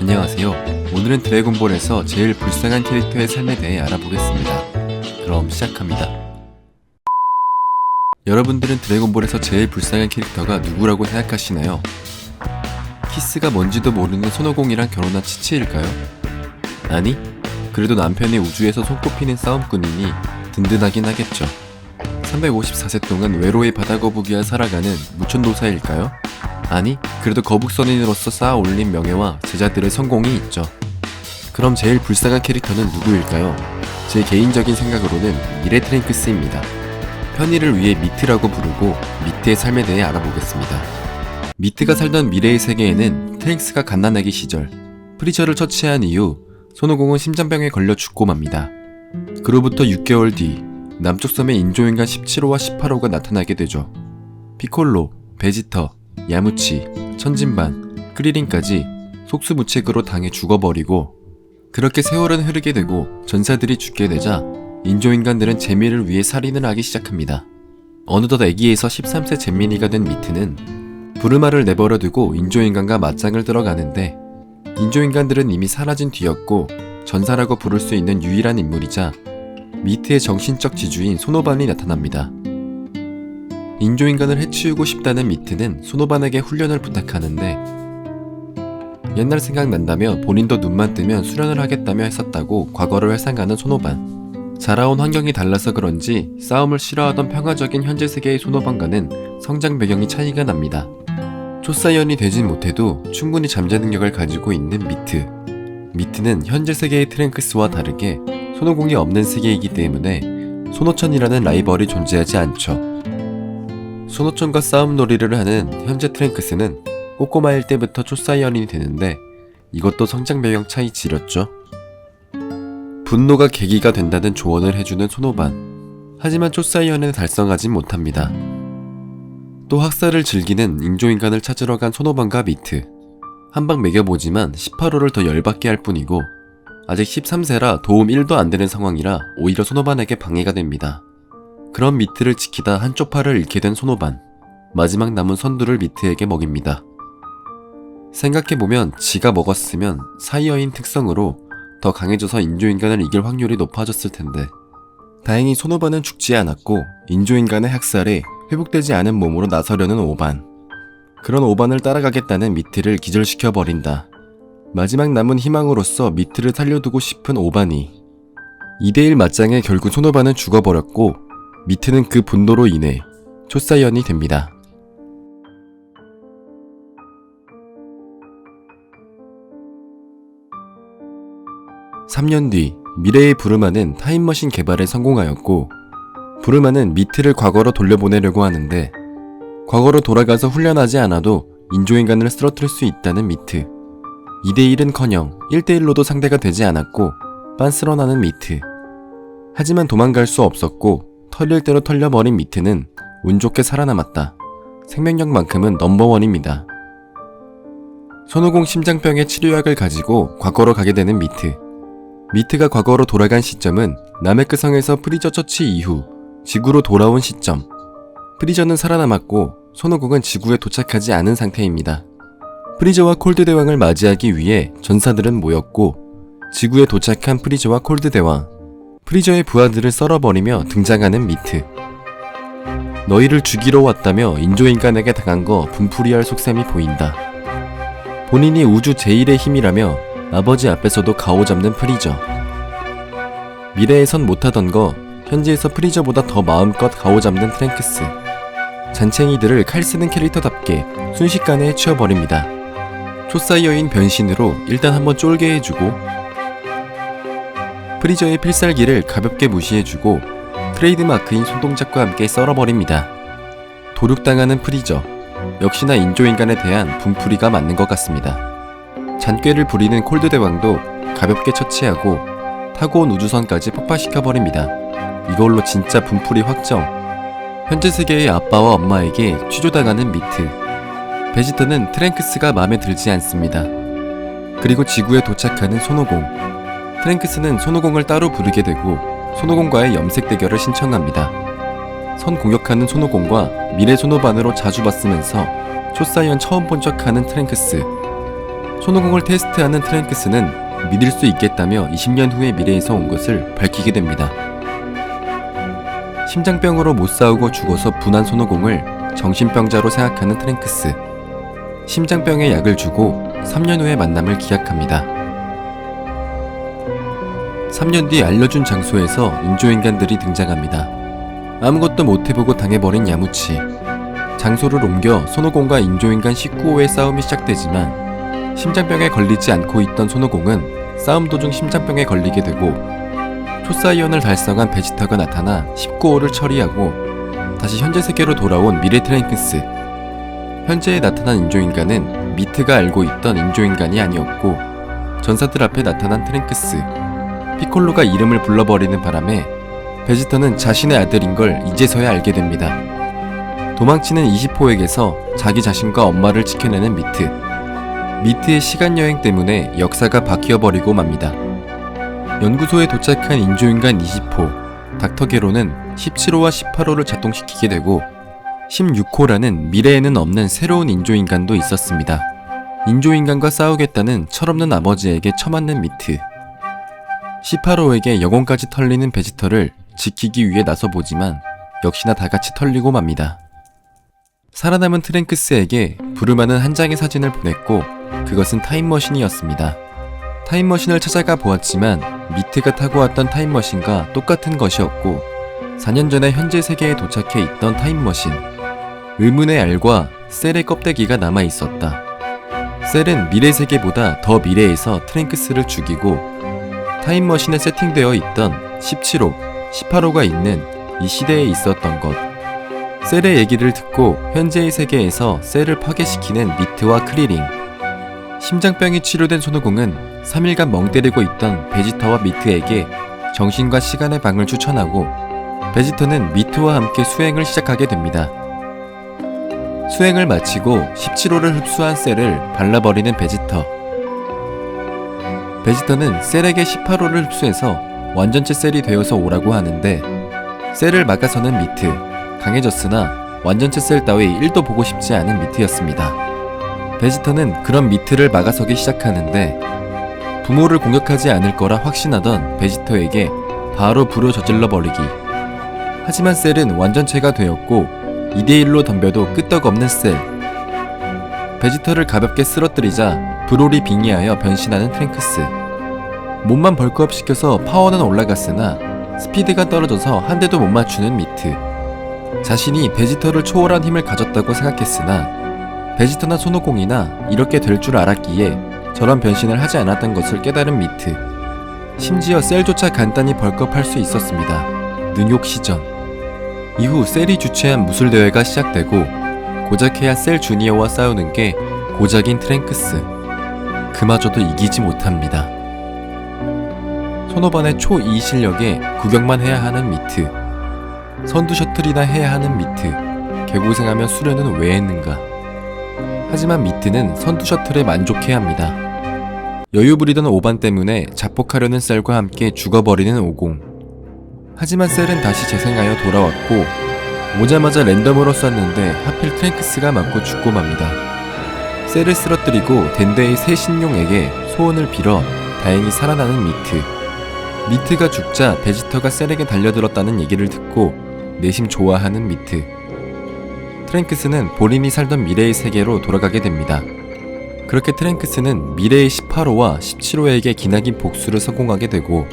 안녕하세요. 오늘은 드래곤볼에서 제일 불쌍한 캐릭터의 삶에 대해 알아보겠습니다. 그럼 시작합니다. 여러분들은 드래곤볼에서 제일 불쌍한 캐릭터가 누구라고 생각하시나요? 키스가 뭔지도 모르는 손오공이랑 결혼한 치치일까요? 아니, 그래도 남편이 우주에서 손꼽히는 싸움꾼이니 든든하긴 하겠죠. 354세 동안 외로이 바다거북이와 살아가는 무천도사일까요? 아니, 그래도 거북선인으로서 쌓아 올린 명예와 제자들의 성공이 있죠. 그럼 제일 불쌍한 캐릭터는 누구일까요? 제 개인적인 생각으로는 미래 트랭크스입니다. 편의를 위해 미트라고 부르고 미트의 삶에 대해 알아보겠습니다. 미트가 살던 미래의 세계에는 트랭크스가 갓난아기 시절 프리저를 처치한 이후 손오공은 심장병에 걸려 죽고 맙니다. 그로부터 6개월 뒤 남쪽 섬에 인조인간 17호와 18호가 나타나게 되죠. 피콜로, 베지터, 야무치, 천진반, 크리린까지 속수무책으로 당해 죽어버리고, 그렇게 세월은 흐르게 되고 전사들이 죽게 되자 인조인간들은 재미를 위해 살인을 하기 시작합니다. 어느덧 애기에서 13세 잼민이가 된 미트는 부르마를 내버려 두고 인조인간과 맞짱을 들어가는데, 인조인간들은 이미 사라진 뒤였고 전사라고 부를 수 있는 유일한 인물이자 미트의 정신적 지주인 손오반이 나타납니다. 인조인간을 해치우고 싶다는 미트는 손오반에게 훈련을 부탁하는데, 옛날 생각난다며 본인도 눈만 뜨면 수련을 하겠다며 했었다고 과거를 회상하는 손오반. 자라온 환경이 달라서 그런지 싸움을 싫어하던 평화적인 현재 세계의 손오반과는 성장 배경이 차이가 납니다. 초사이언이 되진 못해도 충분히 잠재 능력을 가지고 있는 미트. 미트는 현재 세계의 트랭크스와 다르게 손오공이 없는 세계이기 때문에 손오천이라는 라이벌이 존재하지 않죠. 손오천과 싸움놀이를 하는 현재 트랭크스는 꼬꼬마일 때부터 초사이언이 되는데, 이것도 성장 배경 차이 지렸죠. 분노가 계기가 된다는 조언을 해주는 손오반. 하지만 초사이언을 달성하진 못합니다. 또 학살을 즐기는 인조인간을 찾으러 간 손오반과 미트. 한방 매겨보지만 18호를 더 열받게 할 뿐이고, 아직 13세라 도움 1도 안 되는 상황이라 오히려 손오반에게 방해가 됩니다. 그런 미트를 지키다 한쪽 팔을 잃게 된 손오반. 마지막 남은 선두를 미트에게 먹입니다. 생각해보면 지가 먹었으면 사이어인 특성으로 더 강해져서 인조인간을 이길 확률이 높아졌을 텐데, 다행히 손오반은 죽지 않았고 인조인간의 학살에 회복되지 않은 몸으로 나서려는 오반. 그런 오반을 따라가겠다는 미트를 기절시켜버린다. 마지막 남은 희망으로서 미트를 살려두고 싶은 오반이 2대1 맞짱에 결국 손오반은 죽어버렸고, 미트는 그 분노로 인해 초사이언이 됩니다. (3년) 뒤 미래의 부르마는 타임머신 개발에 성공하였고, 부르마는 미트를 과거로 돌려보내려고 하는데, 과거로 돌아가서 훈련하지 않아도 인조인간을 쓰러뜨릴 수 있다는 미트. 2대1은커녕 1대1로도 상대가 되지 않았고 빤스런하는 미트. 하지만 도망갈 수 없었고 털릴 대로 털려버린 미트는 운 좋게 살아남았다. 생명력만큼은 넘버원입니다. 손오공 심장병의 치료약을 가지고 과거로 가게 되는 미트. 미트가 과거로 돌아간 시점은 나메크성에서 프리저 처치 이후 지구로 돌아온 시점. 프리저는 살아남았고 손오공은 지구에 도착하지 않은 상태입니다. 프리저와 콜드 대왕을 맞이하기 위해 전사들은 모였고, 지구에 도착한 프리저와 콜드 대왕. 프리저의 부하들을 썰어버리며 등장하는 미트. 너희를 죽이러 왔다며 인조인간에게 당한 거 분풀이할 속셈이 보인다. 본인이 우주 제1의 힘이라며 아버지 앞에서도 가오잡는 프리저. 미래에선 못하던 거 현지에서 프리저보다 더 마음껏 가오잡는 트랭크스. 잔챙이들을 칼 쓰는 캐릭터답게 순식간에 해치워버립니다. 초사이어인 변신으로 일단 한번 쫄게 해주고, 프리저의 필살기를 가볍게 무시해주고 트레이드마크인 손동작과 함께 썰어버립니다. 도륙당하는 프리저. 역시나 인조인간에 대한 분풀이가 맞는 것 같습니다. 잔꾀를 부리는 콜드 대왕도 가볍게 처치하고 타고 온 우주선까지 폭파시켜버립니다. 이걸로 진짜 분풀이 확정. 현재 세계의 아빠와 엄마에게 취조당하는 미트. 베지터는 트랭크스가 마음에 들지 않습니다. 그리고 지구에 도착하는 손오공. 트랭크스는 손오공을 따로 부르게 되고 손오공과의 염색 대결을 신청합니다. 선 공격하는 손오공과 미래 손오반으로 자주 봤으면서 초사이언 처음 본 척하는 트랭크스. 손오공을 테스트하는 트랭크스는 믿을 수 있겠다며 20년 후의 미래에서 온 것을 밝히게 됩니다. 심장병으로 못 싸우고 죽어서 분한 손오공을 정신병자로 생각하는 트랭크스. 심장병에 약을 주고 3년 후의 만남을 기약합니다. 3년 뒤 알려준 장소에서 인조인간들이 등장합니다. 아무것도 못해보고 당해버린 야무치. 장소를 옮겨 손오공과 인조인간 19호의 싸움이 시작되지만 심장병에 걸리지 않고 있던 손오공은 싸움 도중 심장병에 걸리게 되고 초사이언을 달성한 베지터가 나타나 19호를 처리하고 다시 현재 세계로 돌아온 미래 트랭크스. 현재에 나타난 인조인간은 미트가 알고 있던 인조인간이 아니었고 전사들 앞에 나타난 트랭크스. 피콜로가 이름을 불러버리는 바람에 베지터는 자신의 아들인 걸 이제서야 알게 됩니다. 도망치는 20호에게서 자기 자신과 엄마를 지켜내는 미트. 미트의 시간여행 때문에 역사가 바뀌어버리고 맙니다. 연구소에 도착한 인조인간 20호, 닥터 게로는 17호와 18호를 작동시키게 되고 16호라는 미래에는 없는 새로운 인조인간도 있었습니다. 인조인간과 싸우겠다는 철없는 아버지에게 처맞는 미트. 18호에게 영혼까지 털리는 베지터를 지키기 위해 나서보지만 역시나 다같이 털리고 맙니다. 살아남은 트랭크스에게 부르마는 한 장의 사진을 보냈고 그것은 타임머신이었습니다. 타임머신을 찾아가 보았지만 미트가 타고 왔던 타임머신과 똑같은 것이었고 4년 전에 현재 세계에 도착해 있던 타임머신. 의문의 알과 셀의 껍데기가 남아있었다. 셀은 미래 세계보다 더 미래에서 트랭크스를 죽이고 타임머신에 세팅되어 있던 17호, 18호가 있는 이 시대에 있었던 것. 셀의 얘기를 듣고 현재의 세계에서 셀을 파괴시키는 미트와 크리링. 심장병이 치료된 손오공은 3일간 멍 때리고 있던 베지터와 미트에게 정신과 시간의 방을 추천하고 베지터는 미트와 함께 수행을 시작하게 됩니다. 수행을 마치고 17호를 흡수한 셀을 발라버리는 베지터. 베지터는 셀에게 18호를 흡수해서 완전체 셀이 되어서 오라고 하는데 셀을 막아서는 미트. 강해졌으나 완전체 셀 따위 1도 보고 싶지 않은 미트였습니다. 베지터는 그런 미트를 막아서기 시작하는데 부모를 공격하지 않을 거라 확신하던 베지터에게 바로 불을 저질러 버리기. 하지만 셀은 완전체가 되었고 2대1로 덤벼도 끄떡없는 셀. 베지터를 가볍게 쓰러뜨리자 브롤이 빙의하여 변신하는 트랭크스. 몸만 벌크업 시켜서 파워는 올라갔으나 스피드가 떨어져서 한 대도 못 맞추는 미트. 자신이 베지터를 초월한 힘을 가졌다고 생각했으나 베지터나 손오공이나 이렇게 될 줄 알았기에 저런 변신을 하지 않았던 것을 깨달은 미트. 심지어 셀조차 간단히 벌크업할 수 있었습니다. 능욕시전. 이후 셀이 주최한 무술대회가 시작되고 고작해야 셀 주니어와 싸우는 게 고작인 트랭크스. 그마저도 이기지 못합니다. 손오반의 초2 실력에 구경만 해야 하는 미트. 선두 셔틀이나 해야 하는 미트. 개고생하며 수련은 왜 했는가. 하지만 미트는 선두 셔틀에 만족해야 합니다. 여유 부리던 오반 때문에 자폭하려는 셀과 함께 죽어버리는 오공. 하지만 셀은 다시 재생하여 돌아왔고 오자마자 랜덤으로 쐈는데 하필 트랭크스가 맞고 죽고 맙니다. 셀을 쓰러뜨리고 덴데의 새 신용에게 소원을 빌어 다행히 살아나는 미트. 미트가 죽자 베지터가 셀에게 달려들었다는 얘기를 듣고 내심 좋아하는 미트. 트랭크스는 본인이 살던 미래의 세계로 돌아가게 됩니다. 그렇게 트랭크스는 미래의 18호와 17호에게 기나긴 복수를 성공하게 되고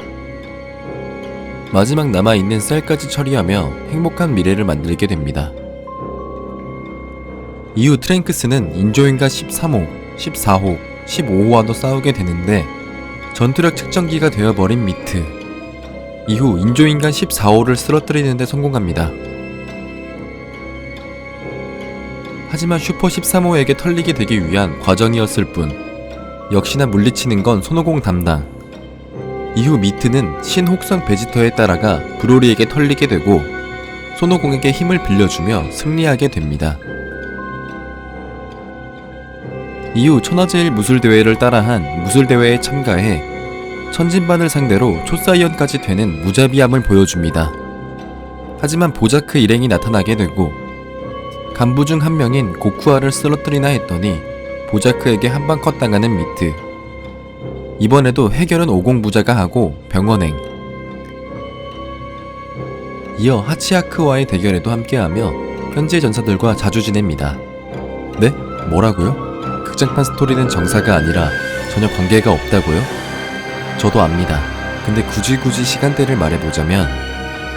마지막 남아있는 셀까지 처리하며 행복한 미래를 만들게 됩니다. 이후 트랭크스는 인조인간 13호, 14호, 15호와도 싸우게 되는데 전투력 측정기가 되어버린 미트. 이후 인조인간 14호를 쓰러뜨리는 데 성공합니다. 하지만 슈퍼 13호에게 털리게 되기 위한 과정이었을 뿐 역시나 물리치는 건 손오공 담당. 이후 미트는 신혹성 베지터에 따라가 브로리에게 털리게 되고 손오공에게 힘을 빌려주며 승리하게 됩니다. 이후 천하제일 무술대회를 따라한 무술대회에 참가해 천진반을 상대로 초사이언까지 되는 무자비함을 보여줍니다. 하지만 보자크 일행이 나타나게 되고 간부 중 한 명인 고쿠아를 쓰러뜨리나 했더니 보자크에게 한방 컷당하는 미트. 이번에도 해결은 50부자가 하고 병원행. 이어 하치아크와의 대결에도 함께하며 현지의 전사들과 자주 지냅니다. 네? 뭐라고요? 극장판 스토리는 정사가 아니라 전혀 관계가 없다고요? 저도 압니다. 근데 굳이 시간대를 말해보자면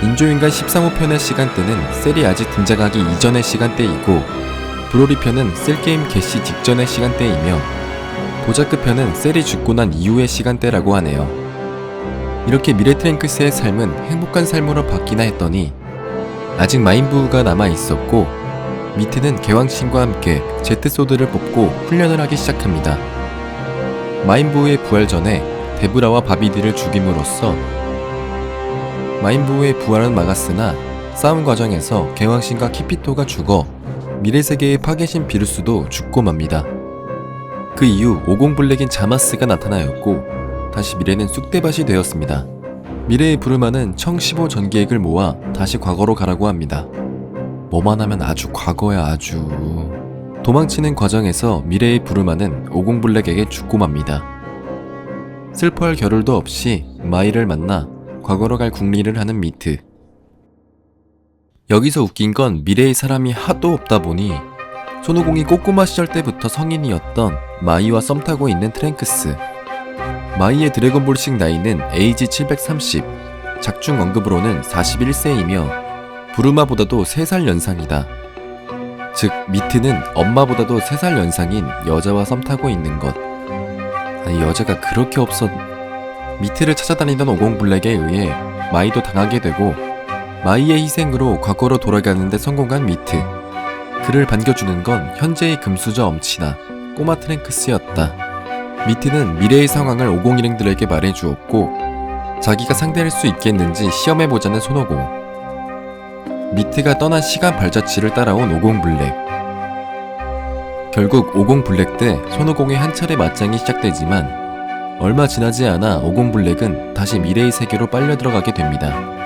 인조인간 13호 편의 시간대는 셀이 아직 등장하기 이전의 시간대이고 브로리 편은 셀게임 개시 직전의 시간대이며 보자크 편은 셀이 죽고 난 이후의 시간대라고 하네요. 이렇게 미래트랭크스의 삶은 행복한 삶으로 바뀌나 했더니 아직 마인부가 남아있었고 미트는 개왕신과 함께 제트소드를 뽑고 훈련을 하기 시작합니다. 마인부의 부활 전에 데브라와 바비디를 죽임으로써 마인부의 부활은 막았으나 싸움 과정에서 개왕신과 키피토가 죽어 미래세계의 파괴신 비루스도 죽고 맙니다. 그 이후 50블랙인 자마스가 나타나였고 다시 미래는 쑥대밭이 되었습니다. 미래의 부르마는 청 15 전기액을 모아 다시 과거로 가라고 합니다. 뭐만 하면 아주 과거야 아주. 도망치는 과정에서 미래의 부르마는 50블랙에게 죽고 맙니다. 슬퍼할 겨를도 없이 마이를 만나 과거로 갈 궁리를 하는 미트. 여기서 웃긴 건 미래의 사람이 하도 없다 보니 손오공이 꼬꼬마 시절 때부터 성인이었던 마이와 썸 타고 있는 트랭크스. 마이의 드래곤볼식 나이는 에이지 730, 작중 언급으로는 41세이며 부르마보다도 3살 연상이다. 즉 미트는 엄마보다도 3살 연상인 여자와 썸 타고 있는 것. 아니 여자가 그렇게 없었... 미트를 찾아다니던 50블랙에 의해 마이도 당하게 되고 마이의 희생으로 과거로 돌아가는 데 성공한 미트. 그를 반겨주는 건 현재의 금수저 엄친아 꼬마 트랭크스였다. 미트는 미래의 상황을 50일행들에게 말해주었고 자기가 상대할 수 있겠는지 시험해보자는 손오공. 미트가 떠난 시간 발자취를 따라온 50블랙. 결국 50블랙 때 손오공의 한 차례 맞짱이 시작되지만 얼마 지나지 않아 50블랙은 다시 미래의 세계로 빨려 들어가게 됩니다.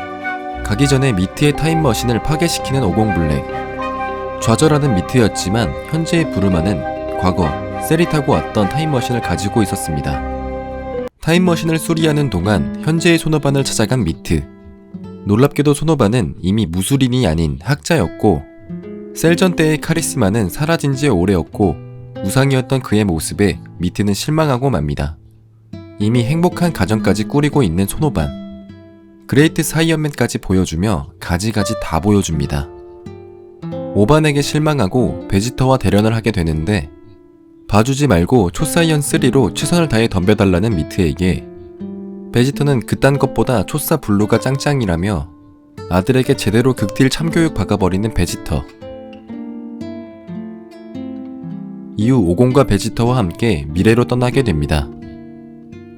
가기 전에 미트의 타임머신을 파괴시키는 50블랙. 좌절하는 미트였지만 현재의 부르마는 과거 셀이 타고 왔던 타임머신을 가지고 있었습니다. 타임머신을 수리하는 동안 현재의 소노반을 찾아간 미트. 놀랍게도 소노반은 이미 무술인이 아닌 학자였고 셀전 때의 카리스마는 사라진 지 오래였고 우상이었던 그의 모습에 미트는 실망하고 맙니다. 이미 행복한 가정까지 꾸리고 있는 소노반. 그레이트 사이언맨까지 보여주며 가지가지 다 보여줍니다. 오반에게 실망하고 베지터와 대련을 하게 되는데 봐주지 말고 초사이언 3로 최선을 다해 덤벼달라는 미트에게 베지터는 그딴 것보다 초사 블루가 짱짱이라며 아들에게 제대로 극딜 참교육 박아버리는 베지터. 이후 오공과 베지터와 함께 미래로 떠나게 됩니다.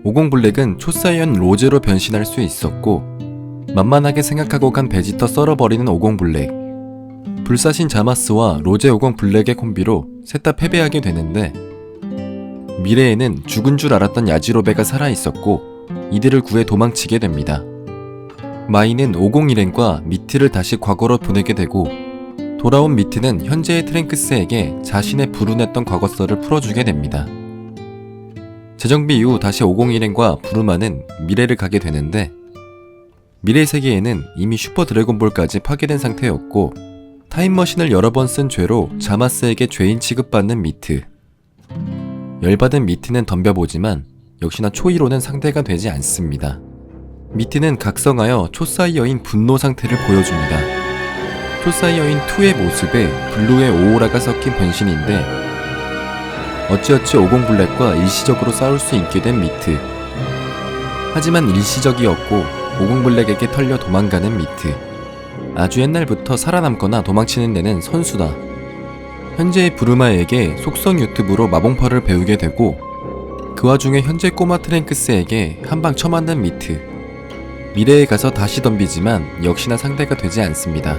오공블랙은 초사이언 로제로 변신할 수 있었고 만만하게 생각하고 간 베지터 썰어버리는 오공블랙. 불사신 자마스와 로제 오공블랙의 콤비로 셋 다 패배하게 되는데 미래에는 죽은 줄 알았던 야지로베가 살아있었고 이들을 구해 도망치게 됩니다. 마이는 501행과 미트를 다시 과거로 보내게 되고 돌아온 미트는 현재의 트랭크스에게 자신의 불운했던 과거설을 풀어주게 됩니다. 재정비 이후 다시 501행과 부르마는 미래를 가게 되는데 미래 세계에는 이미 슈퍼 드래곤볼까지 파괴된 상태였고 타임머신을 여러 번 쓴 죄로 자마스에게 죄인 취급받는 미트. 열받은 미트는 덤벼보지만 역시나 초이로는 상대가 되지 않습니다. 미트는 각성하여 초사이어인 분노 상태를 보여줍니다. 초사이어인 2의 모습에 블루의 오오라가 섞인 변신인데 어찌어찌 50블랙과 일시적으로 싸울 수 있게 된 미트. 하지만 일시적이었고 50블랙에게 털려 도망가는 미트. 아주 옛날부터 살아남거나 도망치는 데는 선수다. 현재의 부르마에게 속성 유튜브로 마봉파를 배우게 되고 그 와중에 현재 꼬마 트랭크스에게 한방 쳐맞는 미트. 미래에 가서 다시 덤비지만 역시나 상대가 되지 않습니다.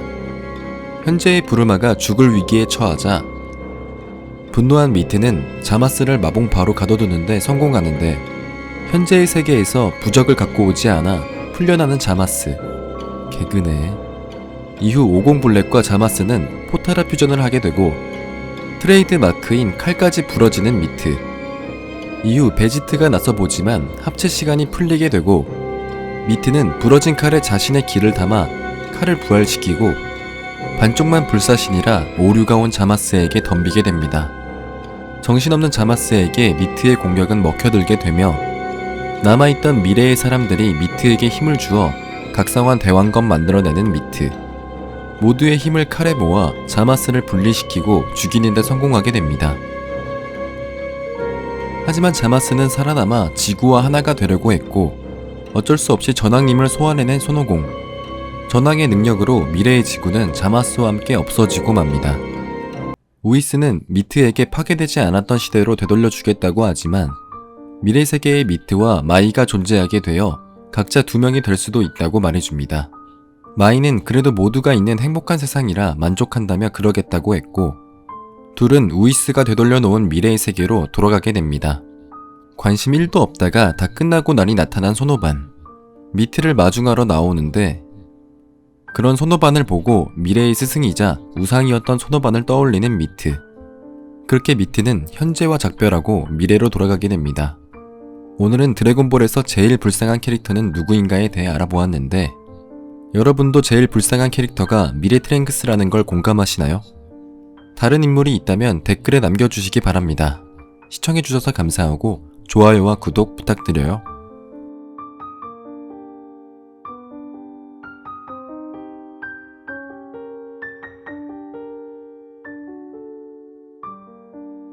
현재의 부르마가 죽을 위기에 처하자 분노한 미트는 자마스를 마봉파로 가둬두는데 성공하는데 현재의 세계에서 부적을 갖고 오지 않아 풀려나는 자마스. 개그네. 이후 50블랙과 자마스는 포타라 퓨전을 하게 되고 트레이드 마크인 칼까지 부러지는 미트. 이후 베지트가 나서보지만 합체 시간이 풀리게 되고 미트는 부러진 칼에 자신의 기를 담아 칼을 부활시키고 반쪽만 불사신이라 오류가 온 자마스에게 덤비게 됩니다. 정신없는 자마스에게 미트의 공격은 먹혀들게 되며 남아있던 미래의 사람들이 미트에게 힘을 주어 각성한 대왕검 만들어내는 미트. 모두의 힘을 칼에 모아 자마스를 분리시키고 죽이는 데 성공하게 됩니다. 하지만 자마스는 살아남아 지구와 하나가 되려고 했고 어쩔 수 없이 전왕님을 소환해낸 손오공. 전왕의 능력으로 미래의 지구는 자마스와 함께 없어지고 맙니다. 우이스는 미트에게 파괴되지 않았던 시대로 되돌려주겠다고 하지만 미래 세계의 미트와 마이가 존재하게 되어 각자 2명이 될 수도 있다고 말해줍니다. 마이는 그래도 모두가 있는 행복한 세상이라 만족한다며 그러겠다고 했고 둘은 우이스가 되돌려 놓은 미래의 세계로 돌아가게 됩니다. 관심 1도 없다가 다 끝나고 나니 나타난 손오반. 미트를 마중하러 나오는데 그런 손오반을 보고 미래의 스승이자 우상이었던 손오반을 떠올리는 미트. 그렇게 미트는 현재와 작별하고 미래로 돌아가게 됩니다. 오늘은 드래곤볼에서 제일 불쌍한 캐릭터는 누구인가에 대해 알아보았는데 여러분도 제일 불쌍한 캐릭터가 미래 트랭크스라는 걸 공감하시나요? 다른 인물이 있다면 댓글에 남겨주시기 바랍니다. 시청해주셔서 감사하고 좋아요와 구독 부탁드려요.